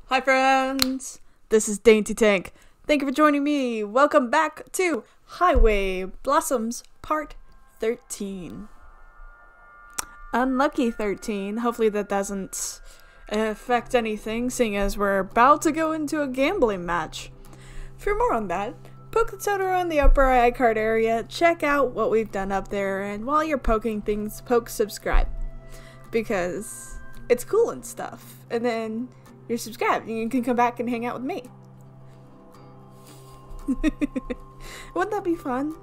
Hi friends, this is Dainty Tank. Thank you for joining me. Welcome back to Highway Blossoms Part 13. Unlucky 13. Hopefully that doesn't affect anything, seeing as we're about to go into a gambling match. For more on that, poke the totem on the upper iCard area, check out what we've done up there, and while you're poking things, poke subscribe. Because it's cool and stuff. And then you're subscribed and you can come back and hang out with me. Wouldn't that be fun?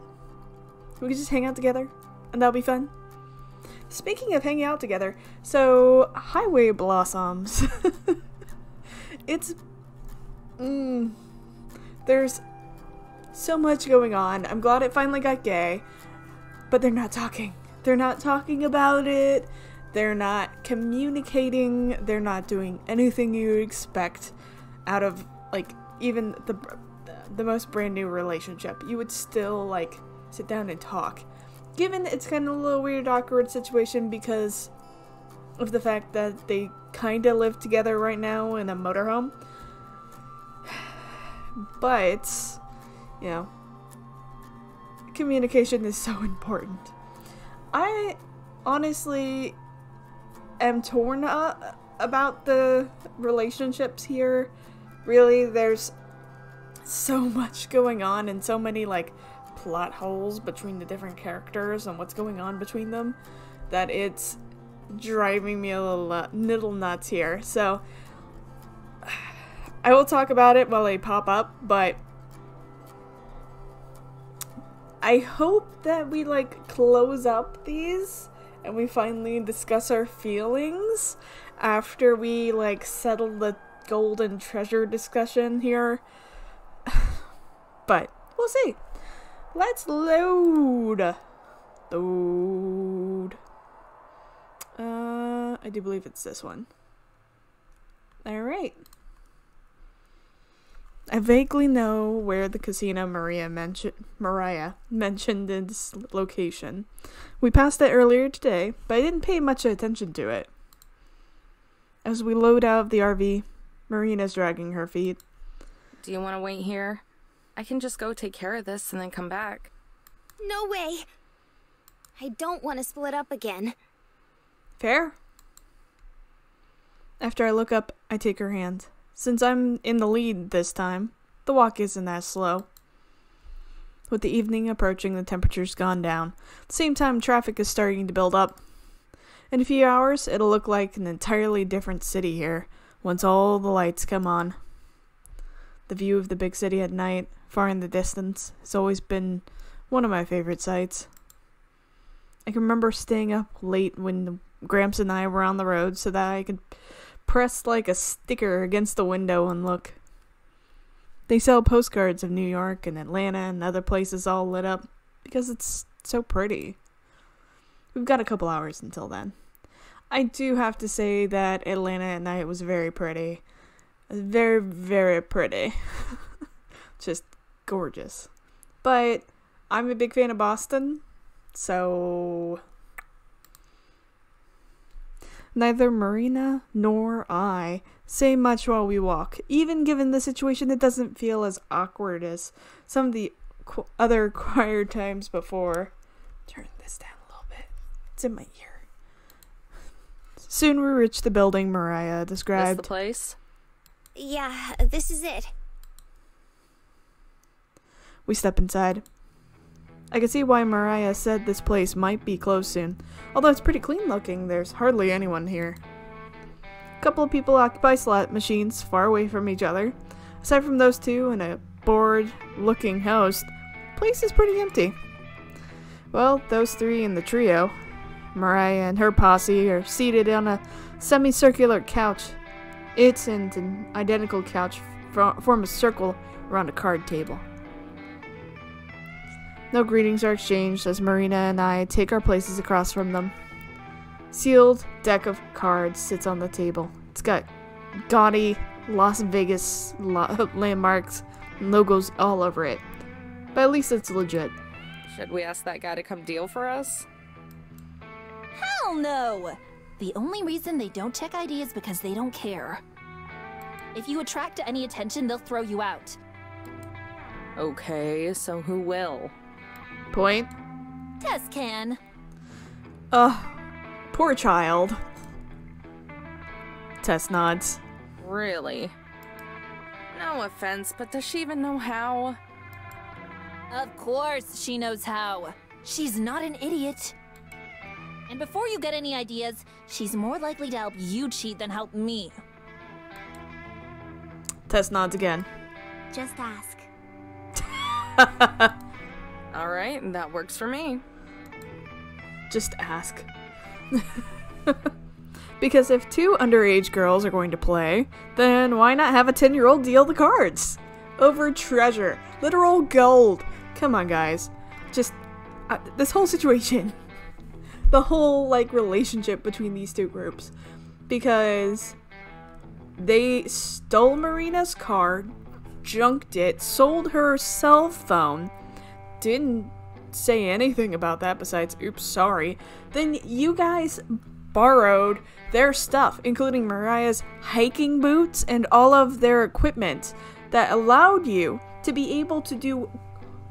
We could just hang out together and that'll be fun. Speaking of hanging out together, so Highway Blossoms. It's there's so much going on. I'm glad it finally got gay, but they're not talking. They're not talking about it. They're not communicating. They're not doing anything you would expect out of, like, even the most brand new relationship. You would still, like, sit down and talk. Given it's kind of a little weird, awkward situation because of the fact that they kind of live together right now in a motorhome. But, you know, communication is so important. I honestly am torn about the relationships here. Really, there's so much going on and so many, like, plot holes between the different characters and what's going on between them that it's driving me a little nuts here. So I will talk about it while they pop up, but I hope that we, like, close up these and we finally discuss our feelings after we, like, settle the golden treasure discussion here. But we'll see. Let's load. I do believe it's this one. Alright. I vaguely know where the casino Mariah mentioned its location. We passed it earlier today, but I didn't pay much attention to it. As we load out of the RV, Marina's dragging her feet. Do you want to wait here? I can just go take care of this and then come back. No way! I don't want to split up again. Fair. After I look up, I take her hand. Since I'm in the lead this time, the walk isn't as slow. With the evening approaching, the temperature's gone down. At the same time, traffic is starting to build up. In a few hours, it'll look like an entirely different city here, once all the lights come on. The view of the big city at night, far in the distance, has always been one of my favorite sights. I can remember staying up late when Gramps and I were on the road so that I could press like a sticker against the window and look. They sell postcards of New York and Atlanta and other places all lit up because it's so pretty. We've got a couple hours until then. I do have to say that Atlanta at night was very pretty. Very, very pretty. Just gorgeous. But I'm a big fan of Boston, so neither Marina nor I say much while we walk. Even given the situation, it doesn't feel as awkward as some of the other quiet times before. Turn this down a little bit. It's in my ear. Soon we reach the building Mariah described. This the place? Yeah, this is it. We step inside. I can see why Mariah said this place might be closed soon. Although it's pretty clean looking, there's hardly anyone here. A couple of people occupy slot machines far away from each other. Aside from those two and a bored-looking host, the place is pretty empty. Well, those three in the trio, Mariah and her posse, are seated on a semicircular couch. It and an identical couch form a circle around a card table. No greetings are exchanged as Marina and I take our places across from them. Sealed deck of cards sits on the table. It's got gaudy Las Vegas landmarks and logos all over it. But at least it's legit. Should we ask that guy to come deal for us? Hell no! The only reason they don't check ID is because they don't care. If you attract any attention, they'll throw you out. Okay, so who will? Point. Tess can. Poor child. Tess nods. Really? No offense, but does she even know how? Of course she knows how. She's not an idiot. And before you get any ideas, she's more likely to help you cheat than help me. Tess nods again. Just ask. Alright, that works for me. Just ask. Because if two underage girls are going to play, then why not have a 10-year-old deal the cards? Over treasure. Literal gold. Come on, guys. Just, this whole situation. The whole, like, relationship between these two groups. Because they stole Marina's car, junked it, sold her cell phone, didn't say anything about that besides, oops, sorry. Then you guys borrowed their stuff, including Mariah's hiking boots and all of their equipment that allowed you to be able to do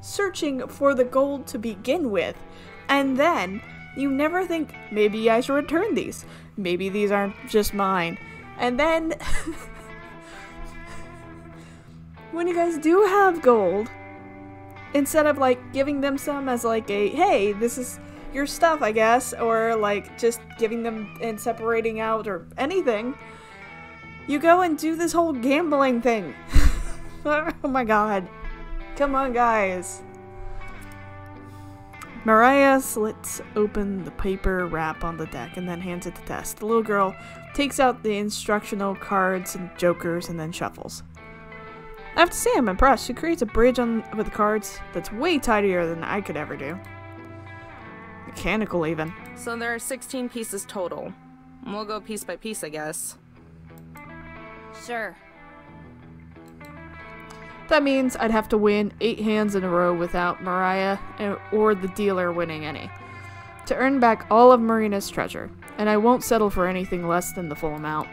searching for the gold to begin with. And then you never think, maybe I should return these. Maybe these aren't just mine. And then when you guys do have gold, instead of like giving them some as like a, hey, this is your stuff, I guess, or like just giving them and separating out or anything, you go and do this whole gambling thing. Oh my god. Come on, guys. Mariah slits open the paper wrap on the deck and then hands it to Tess. The little girl takes out the instructional cards and jokers and then shuffles. I have to say, I'm impressed. She creates a bridge with the cards that's way tidier than I could ever do. Mechanical, even. So there are 16 pieces total. We'll go piece by piece, I guess. Sure. That means I'd have to win 8 hands in a row without Mariah or the dealer winning any, to earn back all of Marina's treasure, and I won't settle for anything less than the full amount.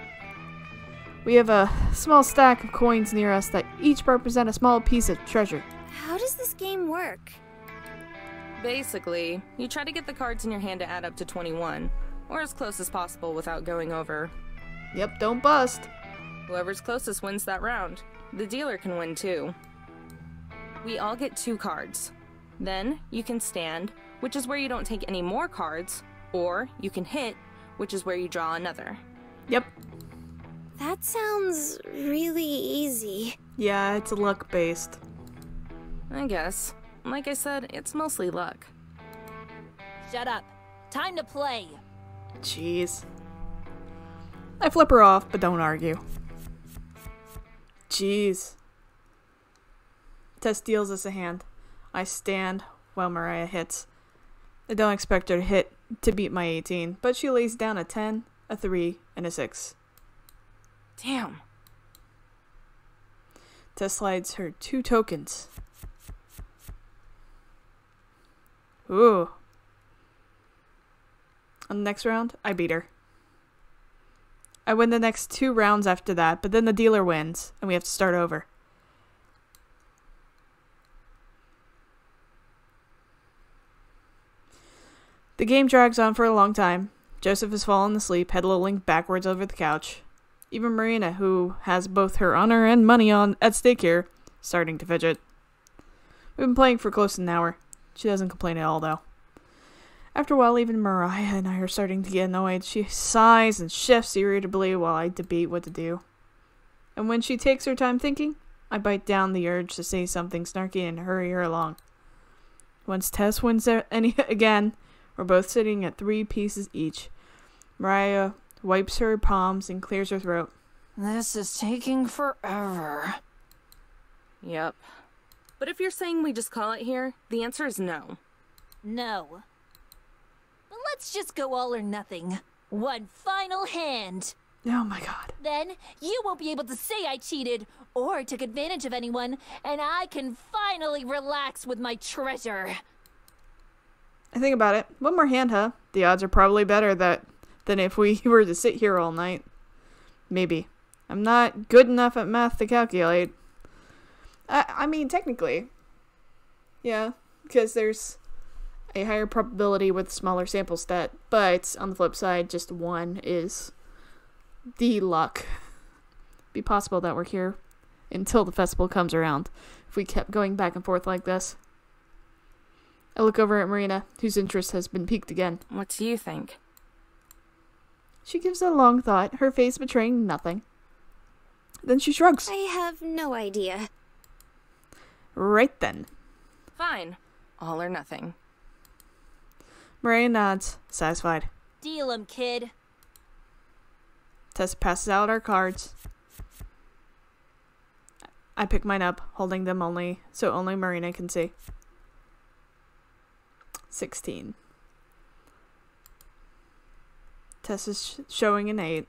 We have a small stack of coins near us that each represent a small piece of treasure. How does this game work? Basically, you try to get the cards in your hand to add up to 21, or as close as possible without going over. Yep, don't bust. Whoever's closest wins that round. The dealer can win too. We all get 2 cards. Then, you can stand, which is where you don't take any more cards, or you can hit, which is where you draw another. Yep. That sounds really easy. Yeah, it's luck-based. I guess. Like I said, it's mostly luck. Shut up. Time to play. Jeez. I flip her off, but don't argue. Jeez. Tess deals us a hand. I stand while Mariah hits. I don't expect her to hit to beat my 18, but she lays down a 10, a 3, and a 6. Damn. Tess slides her 2 tokens. Ooh. On the next round, I beat her. I win the next 2 rounds after that, but then the dealer wins, and we have to start over. The game drags on for a long time. Joseph has fallen asleep, head lolling backwards over the couch. Even Marina, who has both her honor and money at stake here, starting to fidget. We've been playing for close to an hour. She doesn't complain at all, though. After a while, even Mariah and I are starting to get annoyed. She sighs and shifts irritably while I debate what to do. And when she takes her time thinking, I bite down the urge to say something snarky and hurry her along. Once Tess wins again, we're both sitting at 3 pieces each. Mariah wipes her palms and clears her throat. This is taking forever. Yep. But if you're saying we just call it here, the answer is no. No. But let's just go all or nothing. One final hand. Oh my god. Then you won't be able to say I cheated or took advantage of anyone, and I can finally relax with my treasure. I think about it. One more hand, huh? The odds are probably better than if we were to sit here all night. Maybe. I'm not good enough at math to calculate. I mean, technically. Yeah, because there's a higher probability with smaller sample set, but on the flip side, just 1 is the luck. Be possible that we're here until the festival comes around if we kept going back and forth like this. I look over at Marina, whose interest has been piqued again. What do you think? She gives a long thought, her face betraying nothing. Then she shrugs. I have no idea. Right then. Fine. All or nothing. Maria nods, satisfied. Deal 'em, kid. Tessa passes out our cards. I pick mine up, holding them so only Marina can see. 16. Tessa's showing an 8.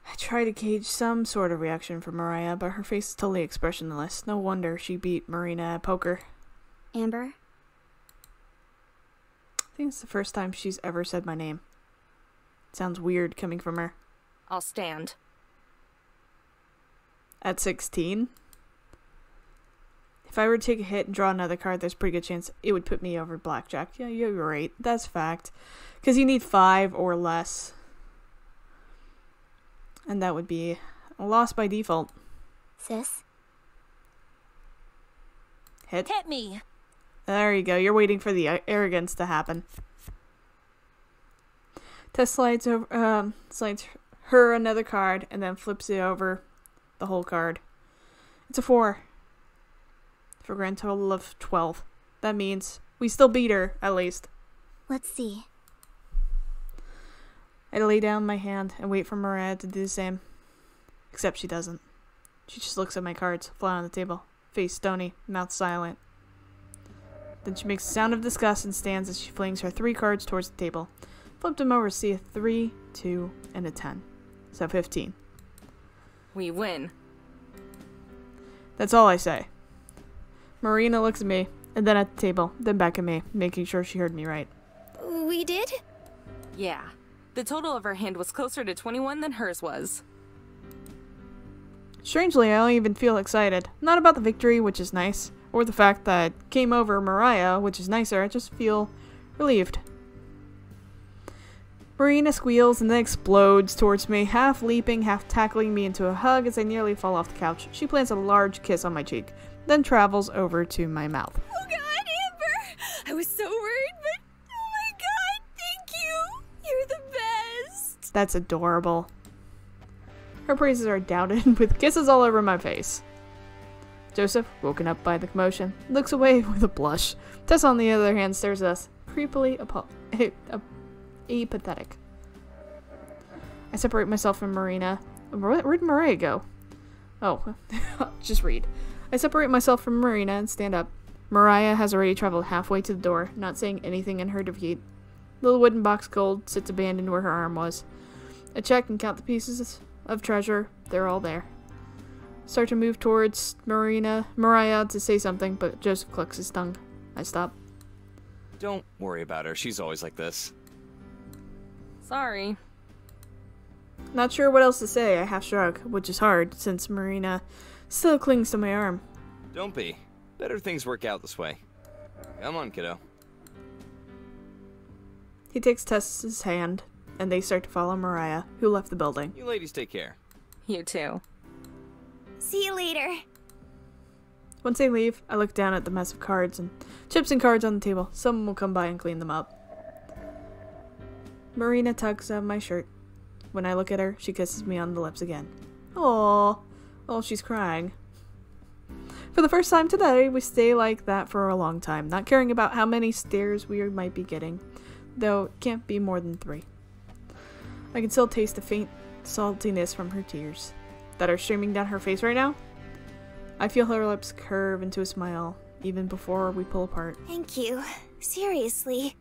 I try to gauge some sort of reaction from Mariah, but her face is totally expressionless. No wonder she beat Marina at poker. Amber? I think it's the first time she's ever said my name. It sounds weird coming from her. I'll stand. At 16? If I were to take a hit and draw another card, there's a pretty good chance it would put me over blackjack. Yeah, you're right. That's fact. Because you need 5 or less. And that would be a loss by default. Sis? Hit. Hit me. There you go. You're waiting for the arrogance to happen. Tess slides her another card and then flips it over the whole card. It's a 4. For a grand total of 12. That means we still beat her, at least. Let's see. I lay down my hand and wait for Mariah to do the same. Except she doesn't. She just looks at my cards, flat on the table, face stony, mouth silent. Then she makes a sound of disgust and stands as she flings her 3 cards towards the table. Flipped them over to see a 3, 2, and a 10. So 15. We win. That's all I say. Marina looks at me, and then at the table, then back at me, making sure she heard me right. We did? Yeah. The total of her hand was closer to 21 than hers was. Strangely, I don't even feel excited. Not about the victory, which is nice, or the fact that it came over Mariah, which is nicer. I just feel relieved. Marina squeals and then explodes towards me, half leaping, half tackling me into a hug as I nearly fall off the couch. She plants a large kiss on my cheek, then travels over to my mouth. Oh God, Amber! I was so worried, but oh my God, thank you! You're the best! That's adorable. Her praises are doubted with kisses all over my face. Joseph, woken up by the commotion, looks away with a blush. Tess, on the other hand, stares at us, creepily apathetic. I separate myself from Marina. Where'd Mariah go? Oh, just read. I separate myself from Marina and stand up. Mariah has already traveled halfway to the door, not saying anything in her defeat. Little wooden box gold sits abandoned where her arm was. I check and count the pieces of treasure. They're all there. Start to move towards Mariah to say something, but Joseph clucks his tongue. I stop. Don't worry about her. She's always like this. Sorry. Not sure what else to say. I half shrug, which is hard since Marina still clings to my arm. Don't be. Better things work out this way. Come on, kiddo. He takes Tess's hand, and they start to follow Mariah, who left the building. You ladies take care. You too. See you later. Once they leave, I look down at the mess of cards and chips and cards on the table. Someone will come by and clean them up. Marina tugs at my shirt. When I look at her, she kisses me on the lips again. Aww. Oh, she's crying. For the first time today, we stay like that for a long time, not caring about how many stares we might be getting, though it can't be more than 3. I can still taste the faint saltiness from her tears that are streaming down her face right now. I feel her lips curve into a smile, even before we pull apart. Thank you. Seriously.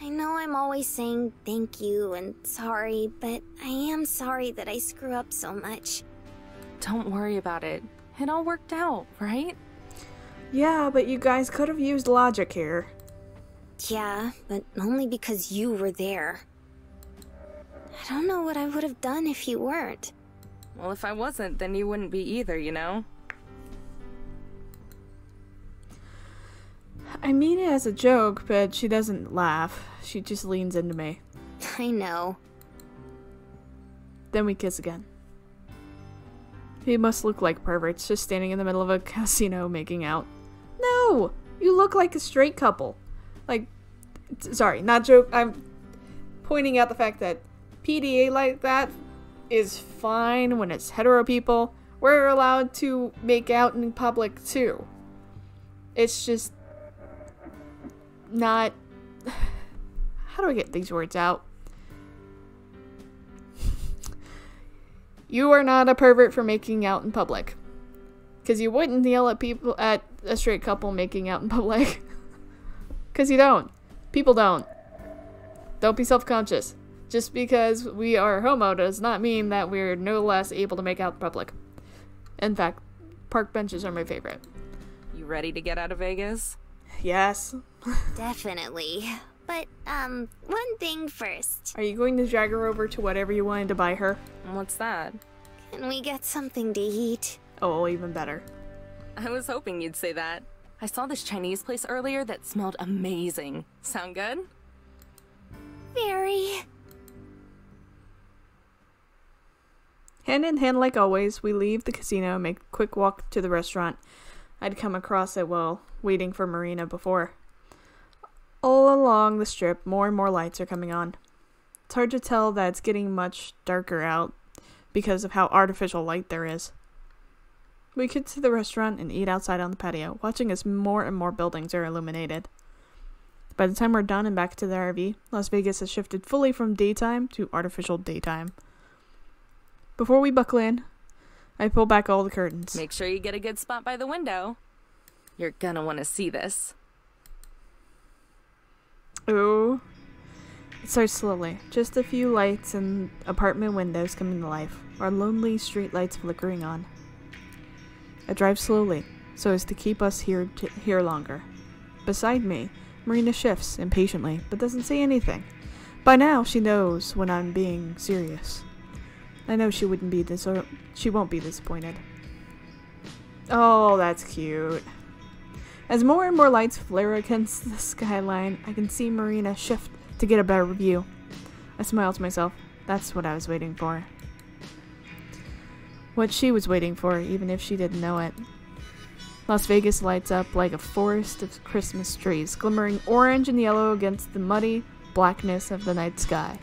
I know I'm always saying thank you and sorry, but I am sorry that I screw up so much. Don't worry about it. It all worked out, right? Yeah, but you guys could have used logic here. Yeah, but only because you were there. I don't know what I would have done if you weren't. Well, if I wasn't, then you wouldn't be either, you know? I mean it as a joke, but she doesn't laugh. She just leans into me. I know. Then we kiss again. We must look like perverts just standing in the middle of a casino making out. No! You look like a straight couple. Like, sorry, not joke. I'm pointing out the fact that PDA like that is fine when it's hetero people. We're allowed to make out in public too. It's just not... How do I get these words out? You are not a pervert for making out in public. Because you wouldn't yell at people at a straight couple making out in public. Because you don't. People don't. Don't be self-conscious. Just because we are homo does not mean that we're no less able to make out in public. In fact, park benches are my favorite. You ready to get out of Vegas? Yes. Definitely. But, one thing first. Are you going to drag her over to whatever you wanted to buy her? What's that? Can we get something to eat? Oh, even better. I was hoping you'd say that. I saw this Chinese place earlier that smelled amazing. Sound good? Very. Hand in hand like always, we leave the casino and make a quick walk to the restaurant. I'd come across it while waiting for Marina before. All along the strip, more and more lights are coming on. It's hard to tell that it's getting much darker out because of how artificial light there is. We get to the restaurant and eat outside on the patio, watching as more and more buildings are illuminated. By the time we're done and back to the RV, Las Vegas has shifted fully from daytime to artificial daytime. Before we buckle in, I pull back all the curtains. Make sure you get a good spot by the window. You're gonna want to see this. Ooh. It starts slowly. Just a few lights and apartment windows coming to life. Our lonely street lights flickering on. I drive slowly, so as to keep us here longer. Beside me, Marina shifts impatiently, but doesn't say anything. By now, she knows when I'm being serious. I know she won't be disappointed. Oh, that's cute. As more and more lights flare against the skyline, I can see Marina shift to get a better view. I smile to myself. That's what I was waiting for. What she was waiting for, even if she didn't know it. Las Vegas lights up like a forest of Christmas trees, glimmering orange and yellow against the muddy blackness of the night sky.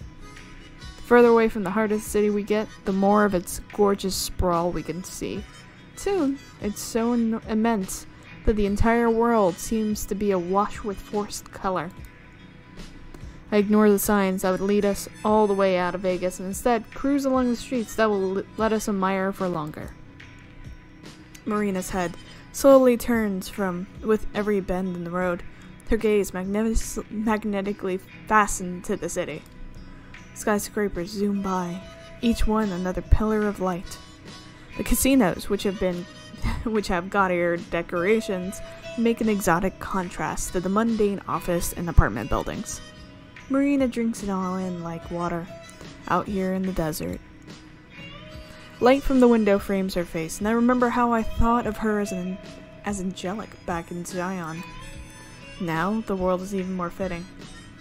The further away from the heart of the city we get, the more of its gorgeous sprawl we can see. Soon, it's so immense that the entire world seems to be awash with forced color. I ignore the signs that would lead us all the way out of Vegas and instead cruise along the streets that will let us admire for longer. Marina's head slowly turns with every bend in the road, her gaze magnetically fastened to the city. Skyscrapers zoom by, each one another pillar of light. The casinos, which have gaudier decorations, make an exotic contrast to the mundane office and apartment buildings. Marina drinks it all in like water, out here in the desert. Light from the window frames her face, and I remember how I thought of her as angelic back in Zion. Now, the world is even more fitting,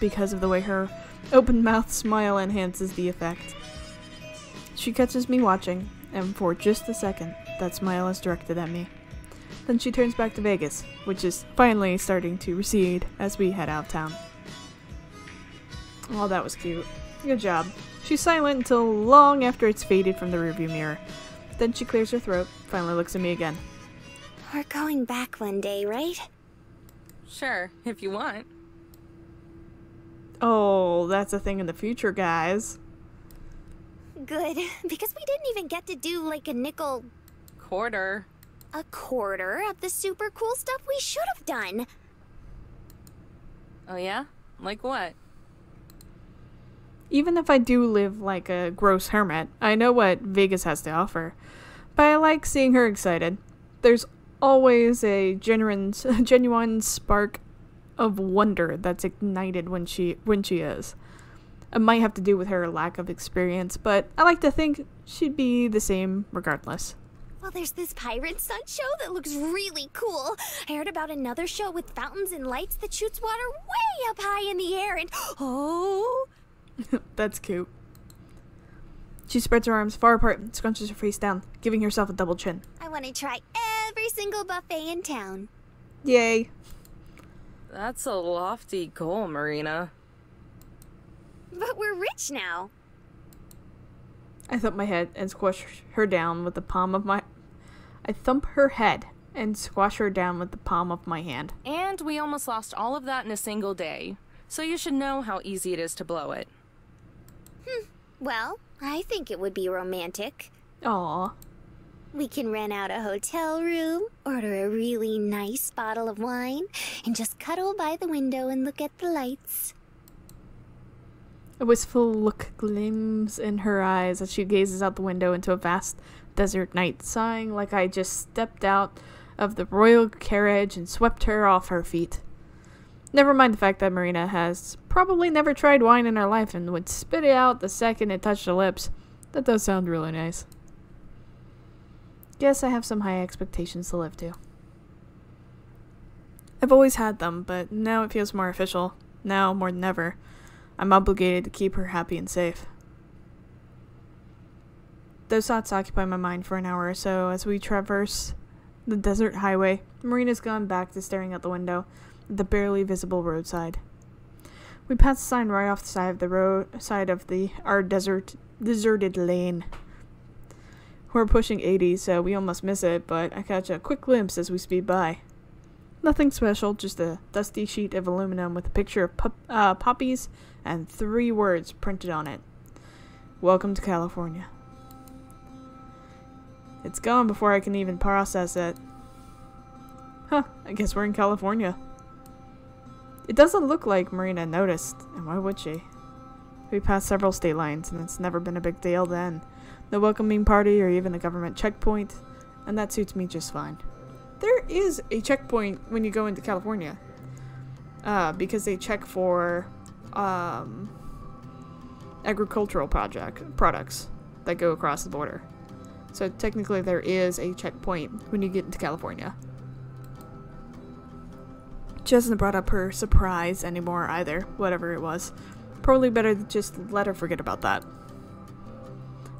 because of the way her open-mouthed smile enhances the effect. She catches me watching, and for just a second, that smile is directed at me. Then she turns back to Vegas, which is finally starting to recede as we head out of town. Oh, that was cute. Good job. She's silent until long after it's faded from the rearview mirror. Then she clears her throat, finally looks at me again. We're going back one day, right? Sure, if you want. Oh, that's a thing in the future, guys. Good, because we didn't even get to do like a nickel... Quarter. A quarter of the super cool stuff we should have done. Oh yeah? Like what? Even if I do live like a gross hermit, I know what Vegas has to offer. But I like seeing her excited. There's always a genuine spark of wonder that's ignited when she is. It might have to do with her lack of experience, but I like to think she'd be the same regardless. Well, there's this pirate sun show that looks really cool. I heard about another show with fountains and lights that shoots water way up high in the air and oh! That's cute. She spreads her arms far apart and scrunches her face down, giving herself a double chin. I want to try every single buffet in town. Yay. That's a lofty goal, Marina. But we're rich now. I thump my head and squash her down with the palm of my... I thump her head and squash her down with the palm of my hand. And we almost lost all of that in a single day. So you should know how easy it is to blow it. Well, I think it would be romantic. Aww. We can rent out a hotel room, order a really nice bottle of wine, and just cuddle by the window and look at the lights. A wistful look gleams in her eyes as she gazes out the window into a vast desert night, sighing like I just stepped out of the royal carriage and swept her off her feet. Never mind the fact that Marina has probably never tried wine in her life and would spit it out the second it touched her lips. That does sound really nice. Guess I have some high expectations to live to. I've always had them, but now it feels more official. Now, more than ever, I'm obligated to keep her happy and safe. Those thoughts occupy my mind for an hour or so as we traverse the desert highway. Marina's gone back to staring out the window at the barely visible roadside. We pass the sign right off the side of our deserted lane. We're pushing 80, so we almost miss it, but I catch a quick glimpse as we speed by. Nothing special, just a dusty sheet of aluminum with a picture of poppies and 3 words printed on it. Welcome to California. It's gone before I can even process it. Huh, I guess we're in California. It doesn't look like Marina noticed, and why would she? We passed several state lines, and it's never been a big deal then. No welcoming party or even a government checkpoint, and that suits me just fine. There is a checkpoint when you go into California, because they check for agricultural products that go across the border. So technically there is a checkpoint when you get into California. She hasn't brought up her surprise anymore either, whatever it was. Probably better to just let her forget about that.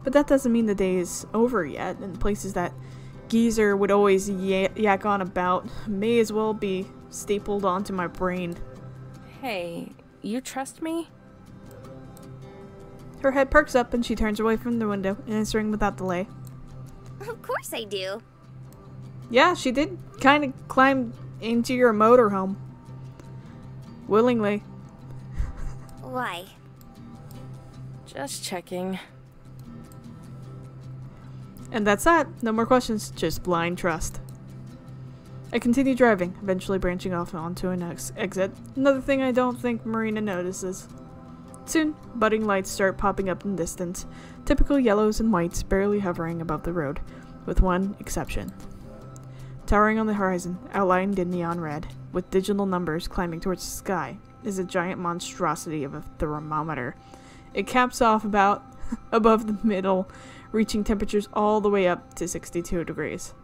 But that doesn't mean the day is over yet, and places that Geezer would always yak on about may as well be stapled onto my brain. Hey, you trust me? Her head perks up and she turns away from the window, answering without delay. Of course I do. Yeah, she did kind of climb into your motorhome. Willingly. Why? Just checking. And that's that. No more questions, just blind trust. I continue driving, eventually branching off onto an exit. Another thing I don't think Marina notices. Soon, budding lights start popping up in the distance, typical yellows and whites barely hovering above the road, with one exception. Towering on the horizon, outlined in neon red, with digital numbers climbing towards the sky, is a giant monstrosity of a thermometer. It caps off about above the middle, reaching temperatures all the way up to 62 degrees.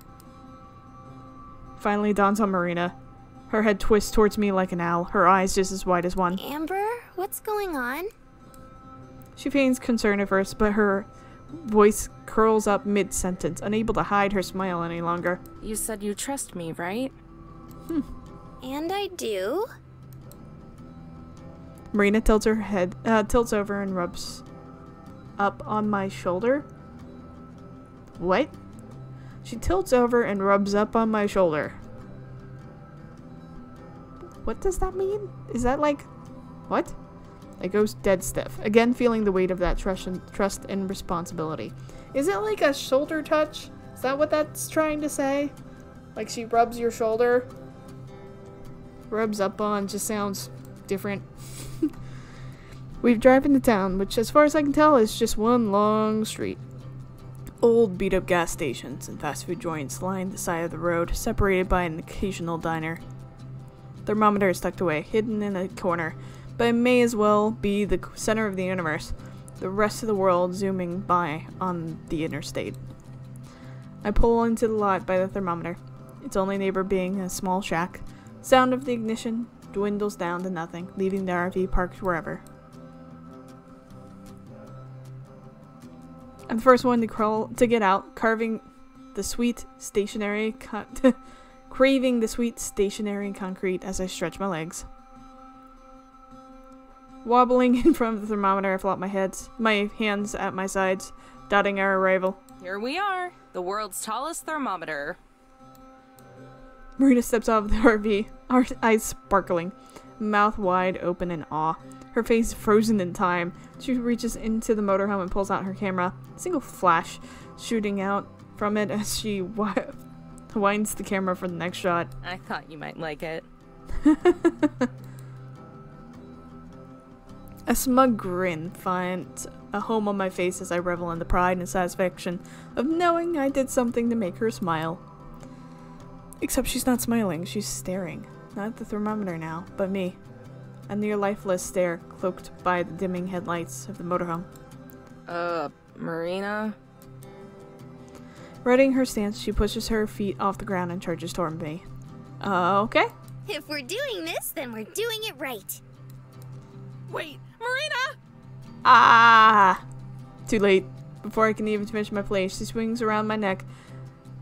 Finally dawns on Marina. Her head twists towards me like an owl, her eyes just as wide as one. Amber, what's going on? She feigns concern at first, but her voice curls up mid-sentence, unable to hide her smile any longer. You said you trust me, right? And I do. Marina tilts her head, tilts over and rubs up on my shoulder. What? She tilts over and rubs up on my shoulder. What does that mean? Is that like... what? I go dead stiff, again feeling the weight of that trust and responsibility. Is it like a shoulder touch? Is that what that's trying to say? Like she rubs your shoulder? Rubs up on just sounds different. We drive into town, which as far as I can tell is just one long street. Old beat-up gas stations and fast food joints line the side of the road, separated by an occasional diner. Thermometer is tucked away, hidden in a corner, but it may as well be the center of the universe. the rest of the world zooming by on the interstate. I pull into the lot by the thermometer, its only neighbor being a small shack. Sound of the ignition dwindles down to nothing, leaving the RV parked wherever. I'm the first one to get out, craving the sweet stationary concrete as I stretch my legs. Wobbling in front of the thermometer, I flop my hands at my sides, dotting our arrival. Here we are, the world's tallest thermometer. Marina steps out of the RV, her eyes sparkling, mouth wide open in awe, her face frozen in time. She reaches into the motorhome and pulls out her camera, a single flash shooting out from it as she winds the camera for the next shot. I thought you might like it. A smug grin finds a home on my face as I revel in the pride and satisfaction of knowing I did something to make her smile. Except she's not smiling, she's staring. Not at the thermometer now, but me. A near lifeless stare cloaked by the dimming headlights of the motorhome. Marina? Readying her stance, she pushes her feet off the ground and charges toward me. Okay. If we're doing this, then we're doing it right. Wait, Marina! Ah! Too late. Before I can even finish my play, she swings around my neck,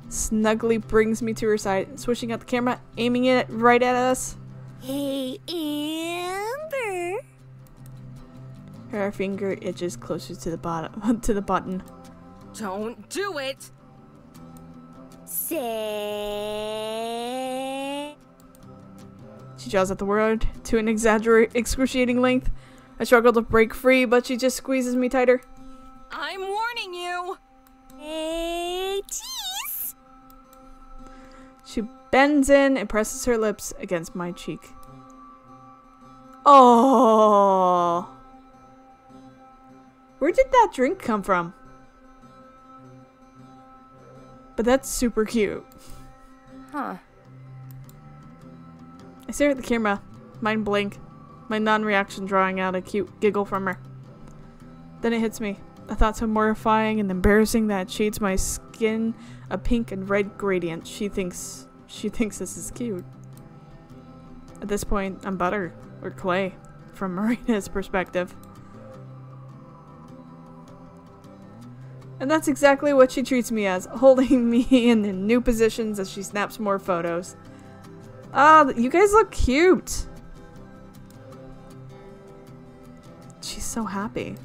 snugly brings me to her side, switching out the camera, aiming it right at us. Hey, Amber. Her finger itches closer to the button. Don't do it! Say. She draws out the word to an excruciating length. I struggle to break free, but she just squeezes me tighter. I'm warning you! Hey, tease. She bends in and presses her lips against my cheek. Oh! Where did that drink come from? But that's super cute. Huh. I stare at the camera, mind blank, my non-reaction drawing out a cute giggle from her. Then it hits me, a thought so mortifying and embarrassing that it shades my skin a pink and red gradient. She thinks this is cute. At this point, I'm butter, or clay, from Marina's perspective. And that's exactly what she treats me as, holding me in new positions as she snaps more photos. Ah, you guys look cute! She's so happy.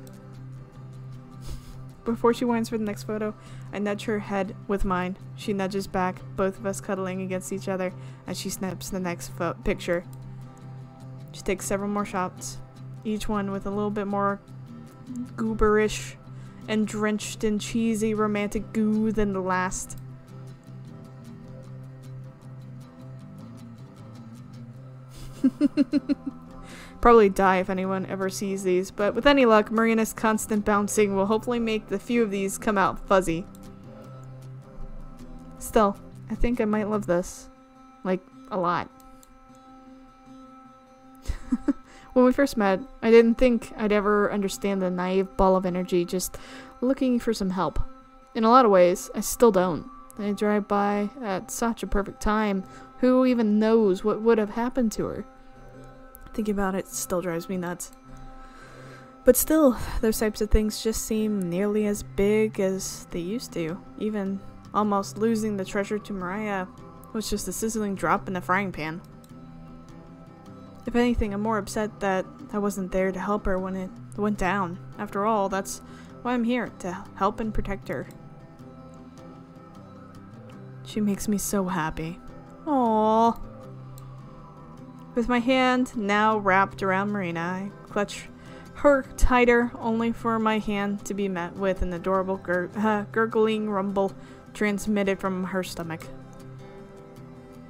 Before she winds for the next photo, I nudge her head with mine. She nudges back, both of us cuddling against each other as she snaps the next picture. She takes several more shots, each one with a little bit more gooberish and drenched in cheesy romantic goo than the last. Probably die if anyone ever sees these, but with any luck, Marina's constant bouncing will hopefully make the few of these come out fuzzy. Still, I think I might love this. Like, a lot. When we first met, I didn't think I'd ever understand the naive ball of energy just looking for some help. In a lot of ways, I still don't. I drive by at such a perfect time. Who even knows what would have happened to her? Thinking about it still drives me nuts. But still, those types of things just seem nearly as big as they used to. Even almost losing the treasure to Mariah was just a sizzling drop in the frying pan. If anything, I'm more upset that I wasn't there to help her when it went down. After all, that's why I'm here, to help and protect her. She makes me so happy. Aww. With my hand now wrapped around Marina, I clutch her tighter, only for my hand to be met with an adorable gurgling rumble transmitted from her stomach.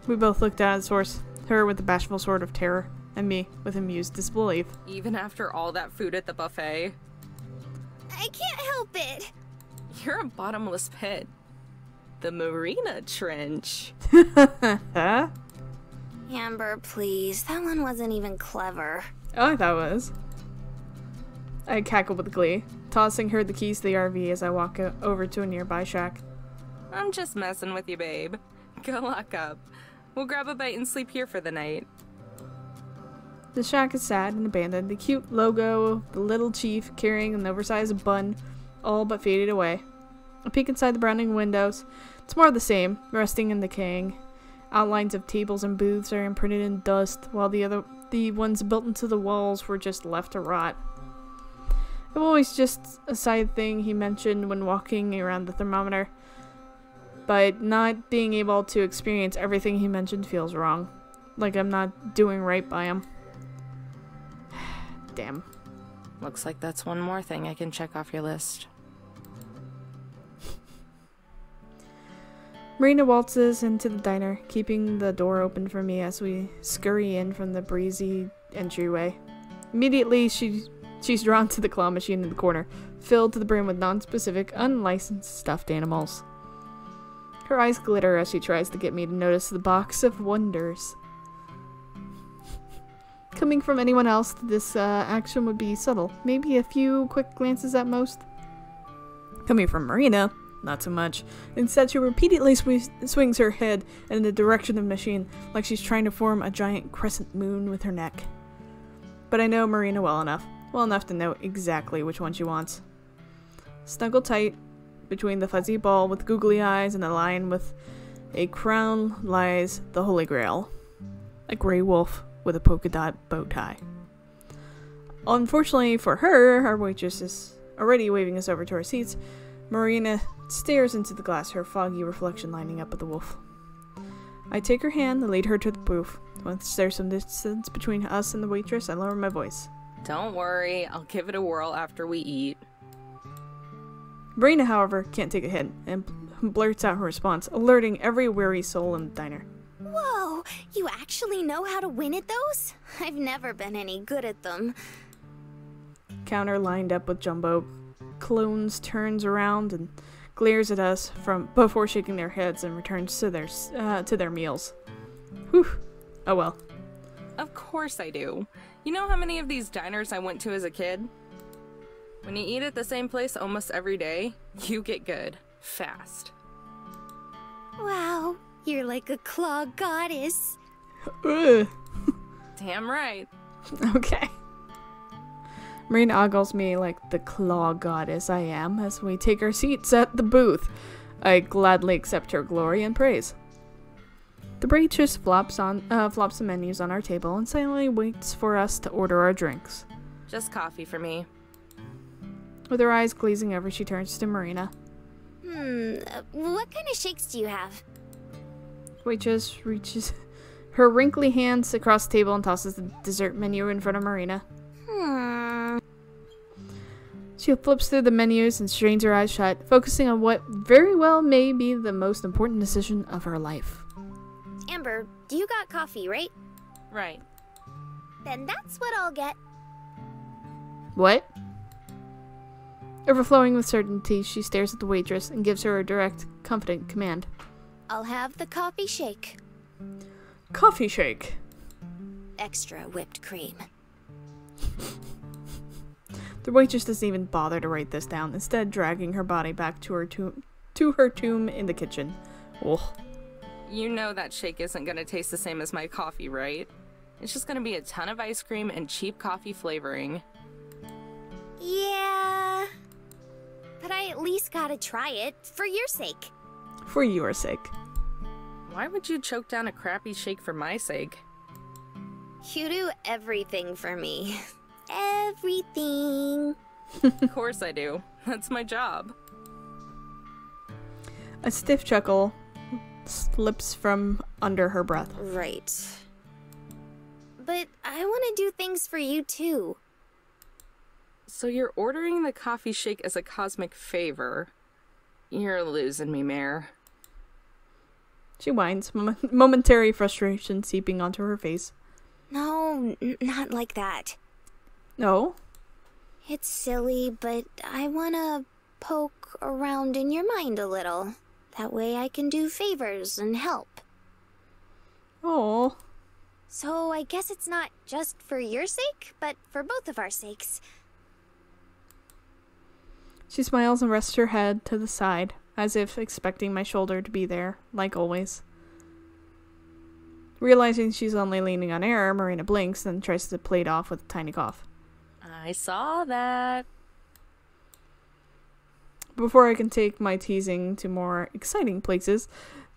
We both looked at the source, her with a bashful sort of terror, and me with amused disbelief. Even after all that food at the buffet? I can't help it. You're a bottomless pit. The Marina Trench. Huh? Amber, please. That one wasn't even clever. Oh, I thought it was. I cackled with glee. tossing her the keys to the RV as I walk over to a nearby shack. I'm just messing with you, babe. Go lock up. We'll grab a bite and sleep here for the night. The shack is sad and abandoned. The cute logo of the little chief carrying an oversized bun all but faded away. A peek inside the browning windows. It's more of the same, rusting and decaying. Outlines of tables and booths are imprinted in dust, while the ones built into the walls were just left to rot. It was always just a side thing he mentioned when walking around the thermometer, but not being able to experience everything he mentioned feels wrong. Like I'm not doing right by him. Damn. Looks like that's one more thing I can check off your list. Marina waltzes into the diner, keeping the door open for me as we scurry in from the breezy entryway. Immediately, she's drawn to the claw machine in the corner, filled to the brim with non-specific, unlicensed stuffed animals. Her eyes glitter as she tries to get me to notice the box of wonders. Coming from anyone else, this action would be subtle. Maybe a few quick glances at most. Coming from Marina, not so much. Instead, she repeatedly swings her head in the direction of the machine, like she's trying to form a giant crescent moon with her neck. But I know Marina well enough to know exactly which one she wants. Snuggle tight between the fuzzy ball with googly eyes and the lion with a crown lies the Holy Grail. A gray wolf with a polka dot bow tie. Unfortunately for her, our waitress is already waving us over to our seats. Marina stares into the glass, her foggy reflection lining up with the wolf. I take her hand and lead her to the booth. Once there's some distance between us and the waitress, I lower my voice. Don't worry, I'll give it a whirl after we eat. Marina, however, can't take a hint and blurts out her response, alerting every weary soul in the diner. Whoa, you actually know how to win at those? I've never been any good at them. Counter lined up with jumbo clones turns around and glares at us before shaking their heads and returns to their meals. Whew. Oh well. Of course I do. You know how many of these diners I went to as a kid? When you eat at the same place almost every day, you get good. Fast. Wow, you're like a claw goddess. Ugh. Damn right. Okay. Marina ogles me like the claw goddess I am as we take our seats at the booth. I gladly accept her glory and praise. The waitress flops the menus on our table and silently waits for us to order our drinks. Just coffee for me. With her eyes glazing over, she turns to Marina. What kind of shakes do you have? Waitress reaches her wrinkly hands across the table and tosses the dessert menu in front of Marina. She flips through the menus and strains her eyes shut, focusing on what very well may be the most important decision of her life. Amber, you got coffee, right? Right. Then that's what I'll get. What? Overflowing with certainty, she stares at the waitress and gives her a direct, confident command. I'll have the coffee shake. Coffee shake. Extra whipped cream. The waitress doesn't even bother to write this down, instead dragging her body back to her tomb in the kitchen. Ugh. You know that shake isn't gonna taste the same as my coffee, right? It's just gonna be a ton of ice cream and cheap coffee flavoring. Yeah, but I at least gotta try it, for your sake. For your sake. Why would you choke down a crappy shake for my sake? You do everything for me. Everything. Of course I do. That's my job. A stiff chuckle slips from under her breath. Right. But I want to do things for you too. So you're ordering the coffee shake as a cosmic favor. You're losing me, Mare. She whines, momentary frustration seeping onto her face. No, not like that. No? It's silly, but I want to poke around in your mind a little. That way I can do favors and help. Oh. So I guess it's not just for your sake, but for both of our sakes. She smiles and rests her head to the side, as if expecting my shoulder to be there, like always. Realizing she's only leaning on air, Marina blinks and tries to play it off with a tiny cough. I saw that. Before I can take my teasing to more exciting places,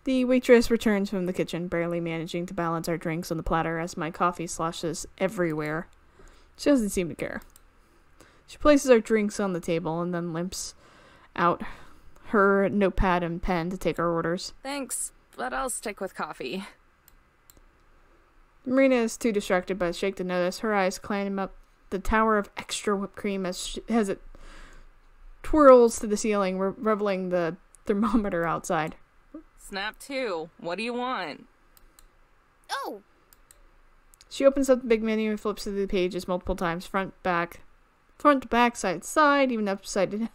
the waitress returns from the kitchen, barely managing to balance our drinks on the platter as my coffee sloshes everywhere. She doesn't seem to care. She places our drinks on the table and then limps out her notepad and pen to take our orders. Thanks, but I'll stick with coffee. Marina is too distracted by the shake to notice. Her eyes climb up the tower of extra whipped cream as it twirls to the ceiling, revealing the thermometer outside. Snap 2. What do you want? Oh, She opens up the big menu and flips through the pages multiple times, front, back, side to side, even upside down.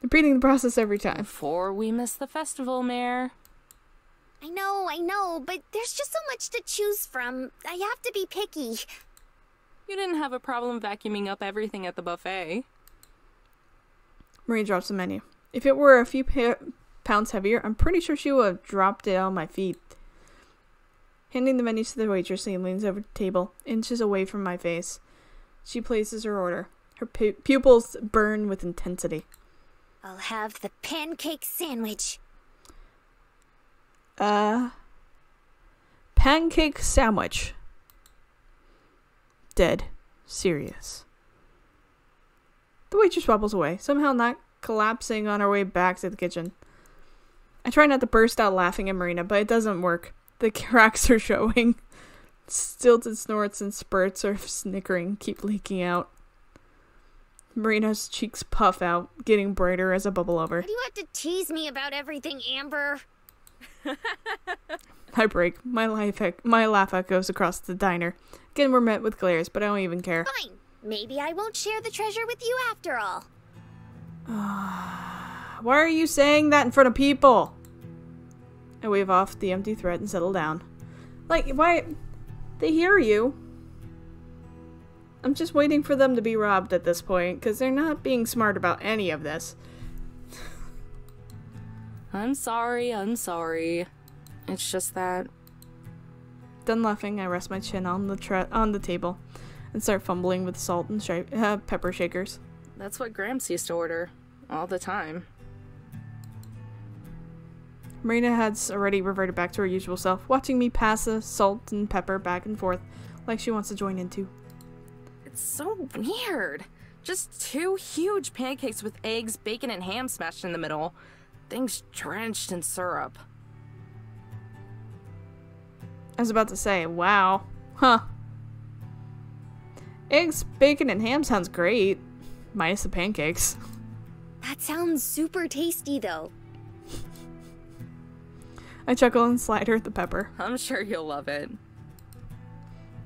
Repeating the process every time. Before we miss the festival, Mare. I know, but there's just so much to choose from. I have to be picky. You didn't have a problem vacuuming up everything at the buffet. Marie drops the menu. If it were a few pounds heavier, I'm pretty sure she would have dropped it on my feet. Handing the menu to the waitress, she leans over the table, inches away from my face. She places her order. Her pupils burn with intensity. I'll have the pancake sandwich. Pancake sandwich. Dead serious. The waitress wobbles away, somehow not collapsing on our way back to the kitchen. I try not to burst out laughing at Marina, but it doesn't work. The cracks are showing. Stilted snorts and spurts of snickering keep leaking out. Marina's cheeks puff out, getting brighter as I bubble over. Why do you have to tease me about everything, Amber? I break. My laugh echoes across the diner. Again, we're met with glares, but I don't even care. Fine. Maybe I won't share the treasure with you after all. Why are you saying that in front of people? I wave off the empty threat and settle down. Like, why? They hear you. I'm just waiting for them to be robbed at this point, because they're not being smart about any of this. I'm sorry. It's just that... Done laughing, I rest my chin on the table and start fumbling with salt and pepper shakers. That's what Gramps used to order. All the time. Marina has already reverted back to her usual self, watching me pass the salt and pepper back and forth like she wants to join in too. It's so weird. Just 2 huge pancakes with eggs, bacon, and ham smashed in the middle. Things drenched in syrup. I was about to say, wow. Huh. Eggs, bacon, and ham sounds great. Minus the pancakes. That sounds super tasty, though. I chuckle and slide her the pepper. I'm sure you'll love it.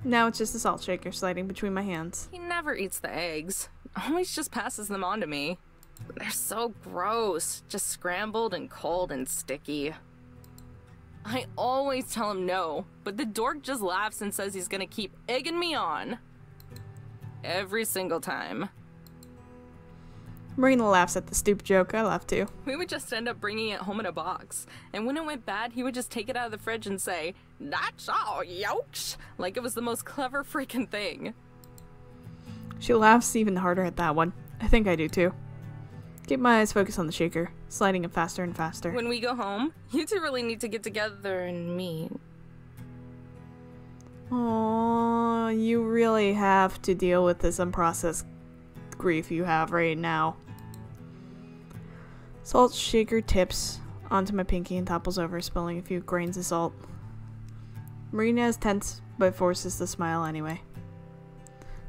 Now it's just a salt shaker sliding between my hands. He never eats the eggs. Always just passes them on to me. They're so gross. Just scrambled and cold and sticky. I always tell him no, but the dork just laughs and says he's gonna keep egging me on. Every single time. Marina laughs at the stupid joke. I laugh too. We would just end up bringing it home in a box. And when it went bad, he would just take it out of the fridge and say, "That's all, yokes!" Like it was the most clever freaking thing. She laughs even harder at that one. I think I do too. Keep my eyes focused on the shaker, sliding it faster and faster. When we go home, you two really need to get together and meet. Aww, you really have to deal with this unprocessed grief you have right now. Salt shaker tips onto my pinky and topples over, spilling a few grains of salt. Marina is tense, but forces to smile anyway.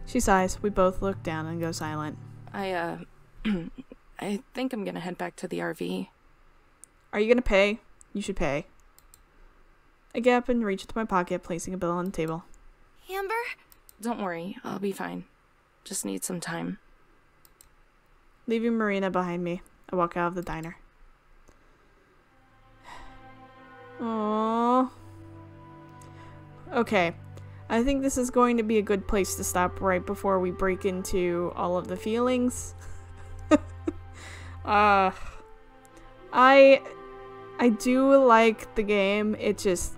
She sighs. We both look down and go silent. I think I'm gonna head back to the RV. Are you gonna pay? You should pay. I get up and reach into my pocket, placing a bill on the table. Amber? Don't worry, I'll be fine. Just need some time. Leaving Marina behind me, I walk out of the diner. Aww. Okay, I think this is going to be a good place to stop right before we break into all of the feelings. I do like the game. It just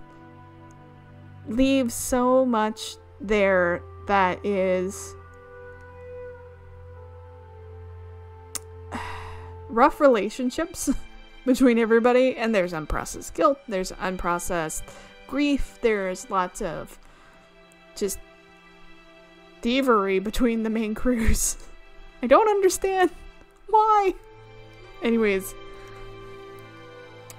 leaves so much there that is rough relationships between everybody, and there's unprocessed guilt, there's unprocessed grief, there's lots of just thievery between the main crews. I don't understand why. Anyways,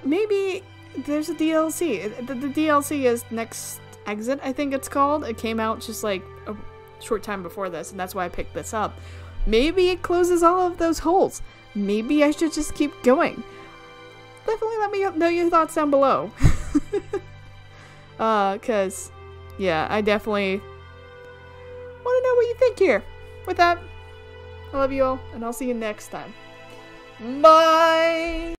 maybe there's a DLC. The DLC is Next Exit, I think it's called. It came out just like a short time before this, and that's why I picked this up. Maybe it closes all of those holes. Maybe I should just keep going. Definitely let me know your thoughts down below. Cause, yeah, I definitely want to know what you think here. With that, I love you all, and I'll see you next time. Bye!